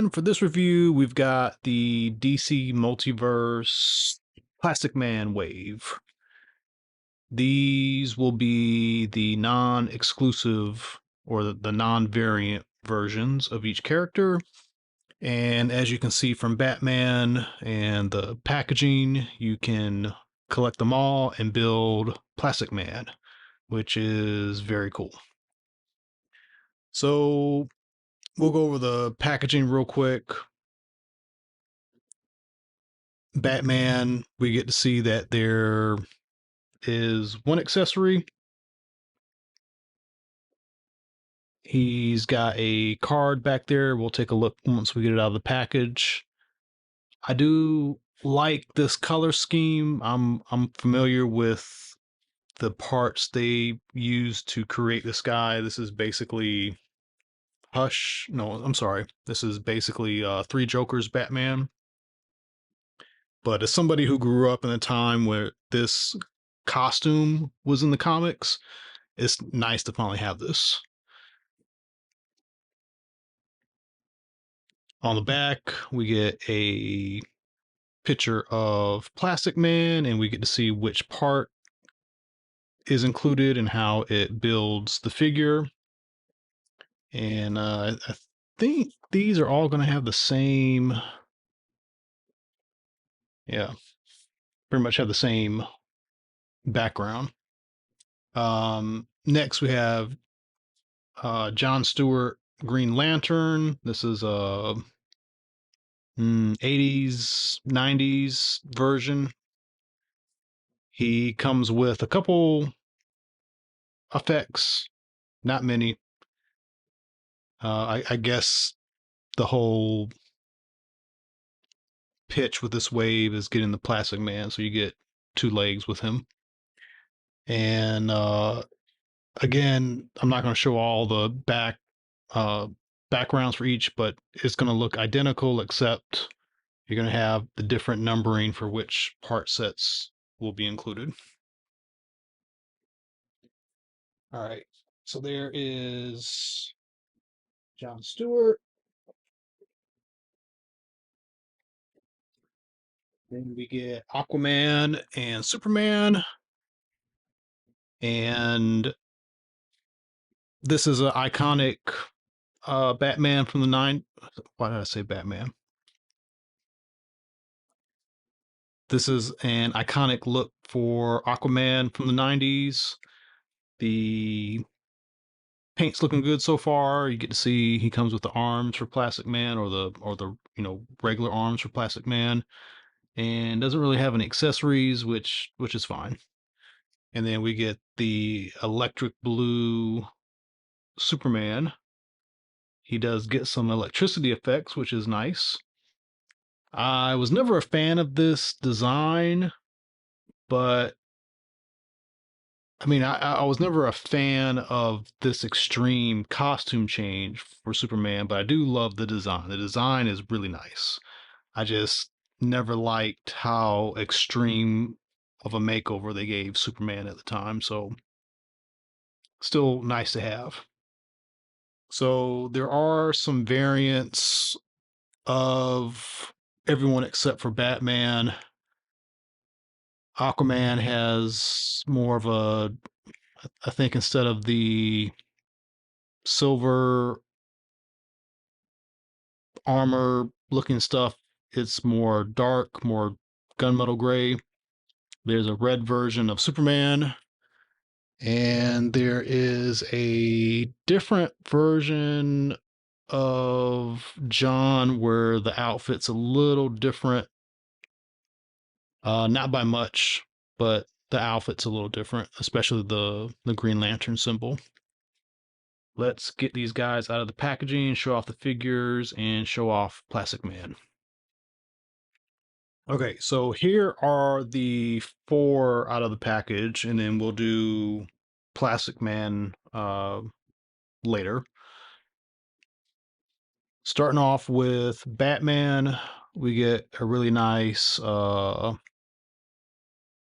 everyone. For this review, we've got the DC Multiverse Plastic Man Wave. These will be the non-exclusive or the non-variant versions of each character. And as you can see from Batman and the packaging, you can collect them all and build Plastic Man, which is very cool. So we'll go over the packaging real quick. Batman, we get to see that there is one accessory. He's got a card back there. We'll take a look once we get it out of the package. I do like this color scheme. I'm familiar with the parts they used to create this guy. This is basically Hush. No, I'm sorry. This is basically Three Jokers Batman. But as somebody who grew up in a time where this costume was in the comics, it's nice to finally have this. On the back, we get a picture of Plastic Man, and we get to see which part is included and how it builds the figure. And I think these are all going to have the same, yeah, pretty much have the same background. Next, we have John Stewart Green Lantern. This is a 80s, 90s version. He comes with a couple effects, not many. I guess the whole pitch with this wave is getting the Plastic Man, so you get two legs with him. And again, I'm not going to show all the backgrounds for each, but it's going to look identical, except you're going to have the different numbering for which part sets will be included. All right, so there is John Stewart. Then we get Aquaman and Superman. And this is an iconic Batman from the nine. Why did I say Batman? This is an iconic look for Aquaman from the 90s. The paint's looking good so far. You get to see he comes with the arms for Plastic Man, or the regular arms for Plastic Man, and doesn't really have any accessories, which is fine. And then we get the electric blue Superman. He does get some electricity effects, which is nice. I was never a fan of this design, but I mean, I was never a fan of this extreme costume change for Superman, but I do love the design. The design is really nice. I just never liked how extreme of a makeover they gave Superman at the time, so still nice to have. So there are some variants of everyone except for Batman. Aquaman has more of a, I think instead of the silver armor looking stuff, it's more dark, more gunmetal gray. There's a red version of Superman, and there is a different version of John where the outfit's a little different. Not by much, but the outfit's a little different, especially the Green Lantern symbol. Let's get these guys out of the packaging, show off the figures, and show off Plastic Man. Okay, so here are the four out of the package, and then we'll do Plastic Man later. Starting off with Batman, we get a really nice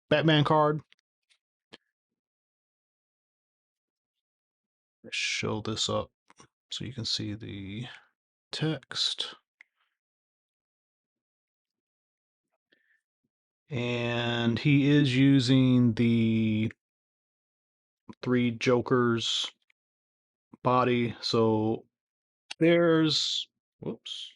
Batman card. Let's show this up so you can see the text. And he is using the three Jokers body. So there's, whoops.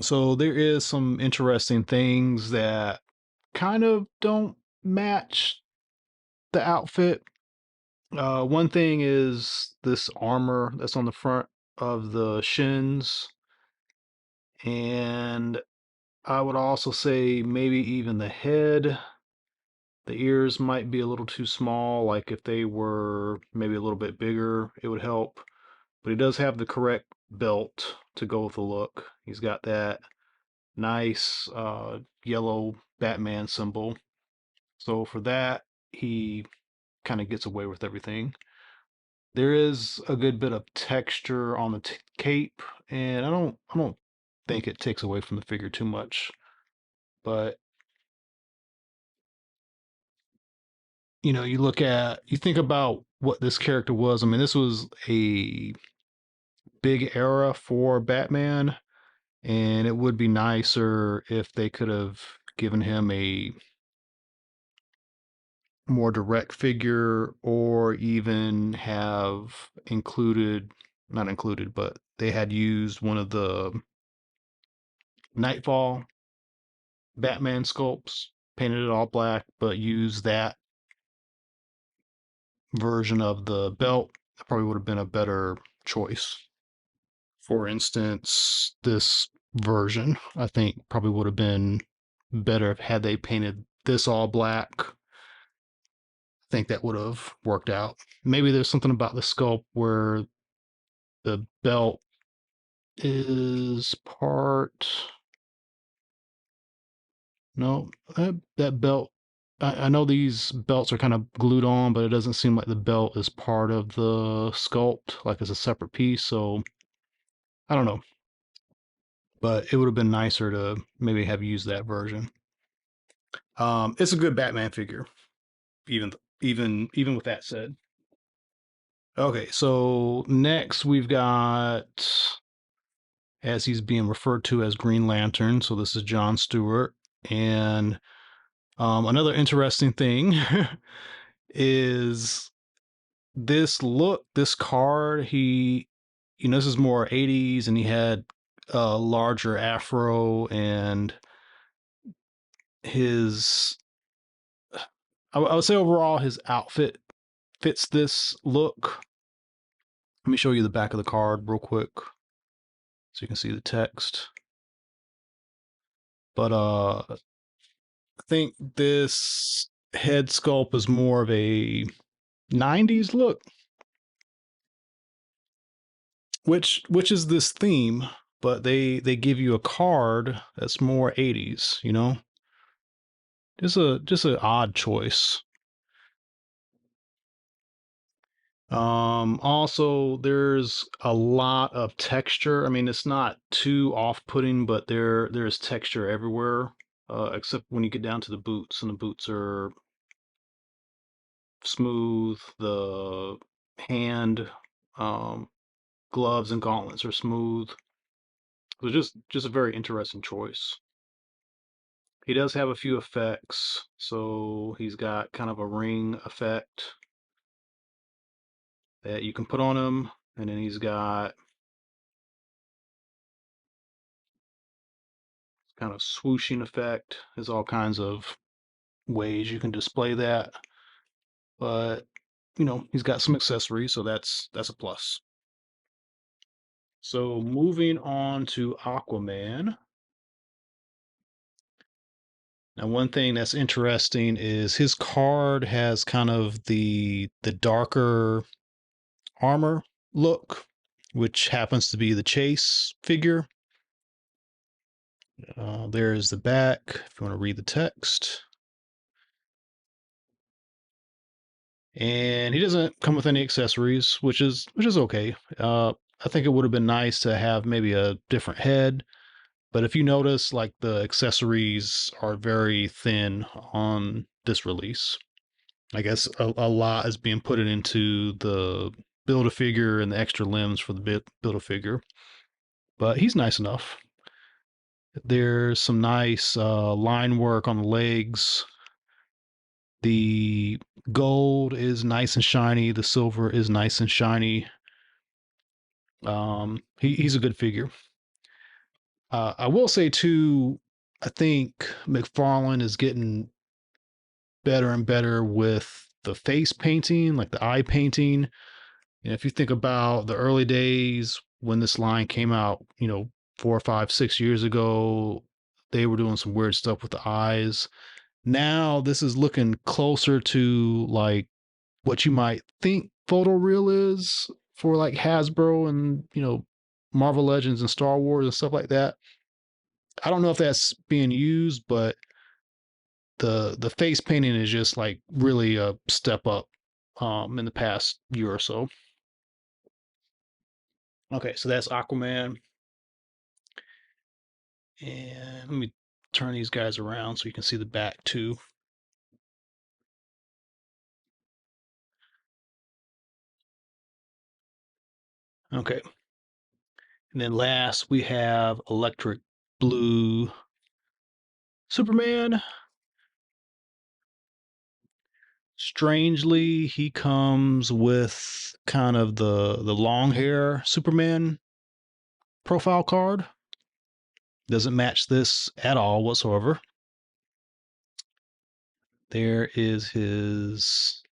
So there is some interesting things that kind of don't match the outfit. One thing is this armor that's on the front of the shins, and I would also say maybe even the head. The ears might be a little too small, like if they were maybe a little bit bigger, it would help. But he does have the correct belt to go with the look. He's got that nice yellow Batman symbol. So for that, he kind of gets away with everything. There is a good bit of texture on the cape, and I don't think it takes away from the figure too much. But you think about what this character was. I mean, this was a big era for Batman, and it would be nicer if they could have given him a more direct figure, or even have included, not included, but they had used one of the Nightfall Batman sculpts, painted it all black, but used that version of the belt. That probably would have been a better choice. For instance, this version, I think, probably would have been better if had they painted this all black. I think that would have worked out. Maybe there's something about the sculpt where the belt is part. No, that belt. I know these belts are kind of glued on, but it doesn't seem like the belt is part of the sculpt, like it's a separate piece. So I don't know, but it would have been nicer to maybe have used that version. It's a good Batman figure, even even with that said. Okay, so next we've got, as he's being referred to as Green Lantern. So this is John Stewart, and another interesting thing is this look, this card. This is more 80s, and he had a larger afro, and his, I would say overall, his outfit fits this look. Let me show you the back of the card real quick so you can see the text. But I think this head sculpt is more of a 90s look, which is this theme, but they give you a card that's more 80s, just an odd choice. Also, there's a lot of texture. I mean, it's not too off-putting, but there's texture everywhere, except when you get down to the boots, and the boots are smooth. The hand, um, gloves and gauntlets are smooth. So just a very interesting choice. He does have a few effects. So he's got kind of a ring effect that you can put on him, and then he's got kind of swooshing effect. There's all kinds of ways you can display that, but he's got some accessories, so that's a plus. So moving on to Aquaman. Now, one thing that's interesting is his card has kind of the darker armor look, which happens to be the Chase figure. There's the back, if you want to read the text. And he doesn't come with any accessories, which is okay. I think it would have been nice to have maybe a different head, but if you notice, like, the accessories are very thin on this release. I guess a lot is being put into the Build-A-Figure and the extra limbs for the Build-A-Figure. But he's nice enough. There's some nice line work on the legs. The gold is nice and shiny. The silver is nice and shiny. He's a good figure. I will say too, I think McFarlane is getting better and better with the face painting, like the eye painting. And if you think about the early days when this line came out, 4, 5, 6 years ago, they were doing some weird stuff with the eyes. Now this is looking closer to like what you might think photoreal is for like Hasbro and Marvel Legends and Star Wars and stuff like that. I don't know if that's being used, but the face painting is just like really a step up in the past year or so. Okay, so that's Aquaman. And let me turn these guys around so you can see the back too. Okay. And then last we have Electric Blue Superman. Strangely, he comes with kind of the long hair Superman profile card. Doesn't match this at all whatsoever. There is his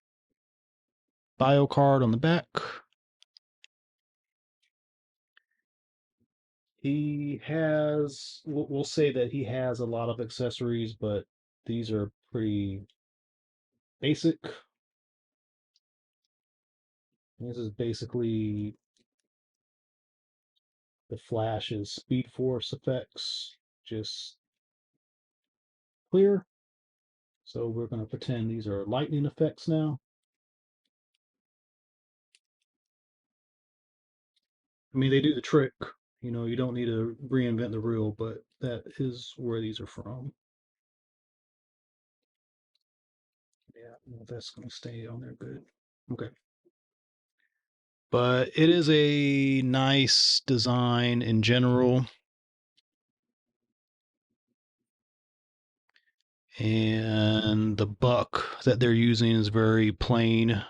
bio card on the back. He has, we'll say that he has a lot of accessories, but these are pretty basic. This is basically the Flash's Speed Force effects, just clear. So we're going to pretend these are lightning effects now. I mean, they do the trick. You don't need to reinvent the wheel, but that is where these are from. Yeah, well, that's going to stay on there good. Okay. But it is a nice design in general. And the buck that they're using is very plain.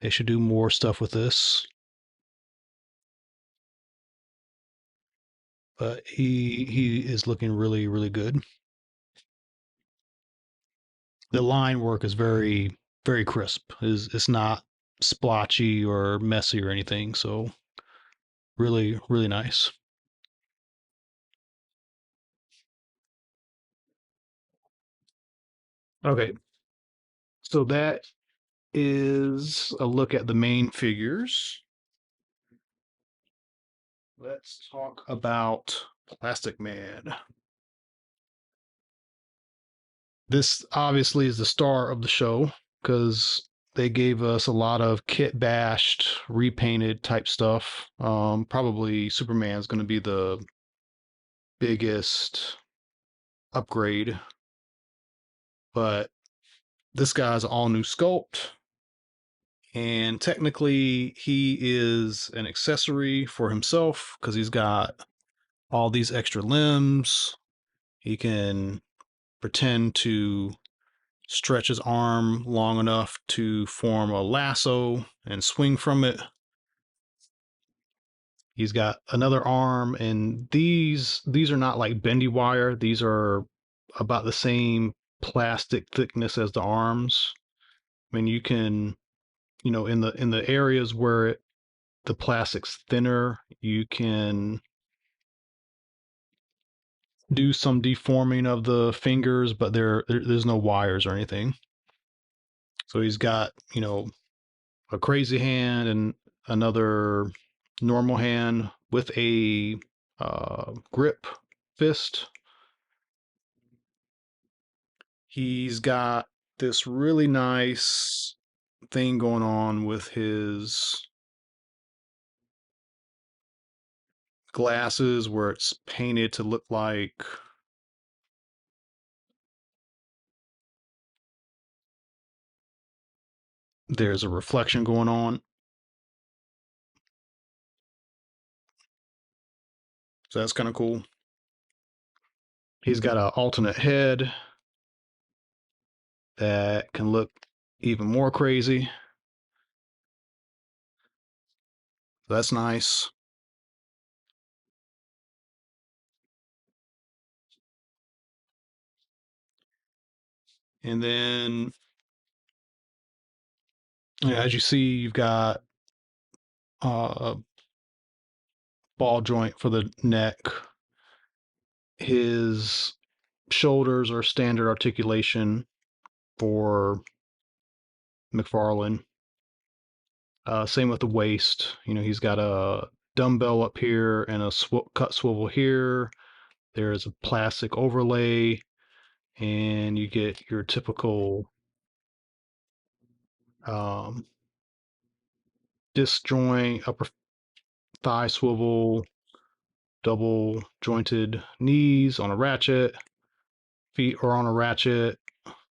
They should do more stuff with this. But he is looking really, really good. The line work is very, very crisp. It's not splotchy or messy or anything. So really, really nice. Okay. So that is a look at the main figures. Let's talk about Plastic Man. This obviously is the star of the show because they gave us a lot of kit bashed, repainted type stuff. Probably Superman's going to be the biggest upgrade, but this guy's all new sculpt. And technically, he is an accessory for himself because he's got all these extra limbs. He can pretend to stretch his arm long enough to form a lasso and swing from it. He's got another arm, and these are not like bendy wire. These are about the same plastic thickness as the arms. I mean, you can, in the areas where the plastic's thinner, you can do some deforming of the fingers, but there's no wires or anything. So he's got, a crazy hand and another normal hand with a grip fist. He's got this really nice thing going on with his glasses where it's painted to look like there's a reflection going on. So that's kind of cool. He's got an alternate head that can look even more crazy. So that's nice. And then, as you see, you've got a ball joint for the neck. His shoulders are standard articulation for McFarlane. Same with the waist. He's got a dumbbell up here and a cut swivel here. There's a plastic overlay, and you get your typical um, disc joint, upper thigh swivel, double jointed knees on a ratchet, feet are on a ratchet.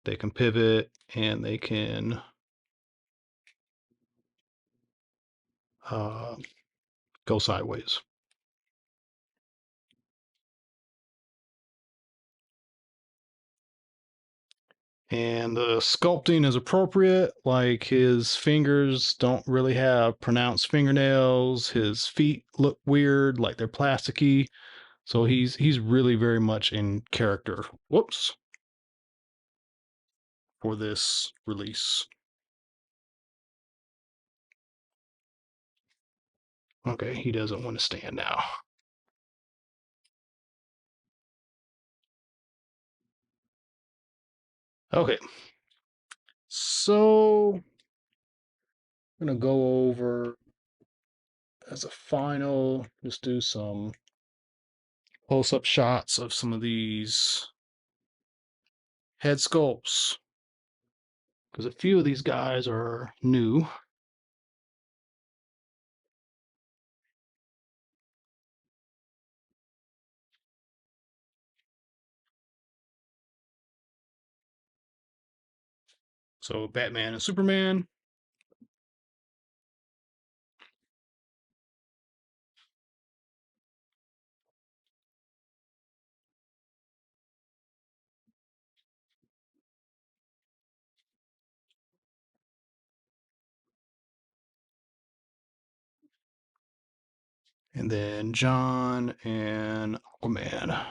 They can pivot and they can uh, go sideways. And the sculpting is appropriate. Like, his fingers don't really have pronounced fingernails. His feet look weird, like they're plasticky. So he's really very much in character. Whoops. For this release. Okay, he doesn't want to stand now. Okay. So I'm gonna go over as a final, just do some close-up shots of some of these head sculpts, because a few of these guys are new. So Batman and Superman. And then John and Aquaman.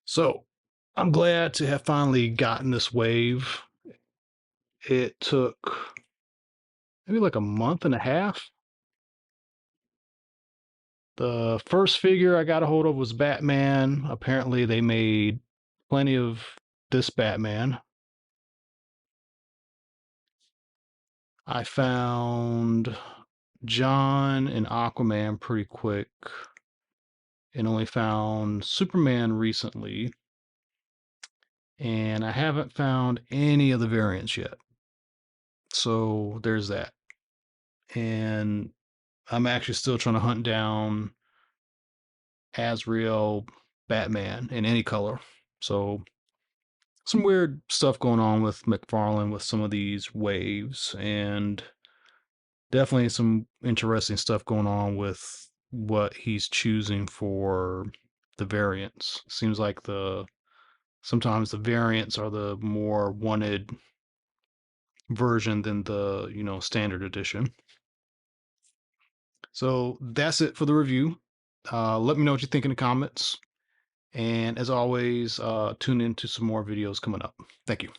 So I'm glad to have finally gotten this wave. It took maybe like a month and a half. The first figure I got a hold of was Batman. Apparently, they made plenty of this Batman. I found John and Aquaman pretty quick, and only found Superman recently. And I haven't found any of the variants yet. So there's that. And I'm actually still trying to hunt down Azrael Batman in any color. So some weird stuff going on with McFarlane with some of these waves, and definitely some interesting stuff going on with what he's choosing for the variants. Seems like the sometimes the variants are the more wanted version than the standard edition. So that's it for the review. Let me know what you think in the comments. And as always, tune into some more videos coming up. Thank you.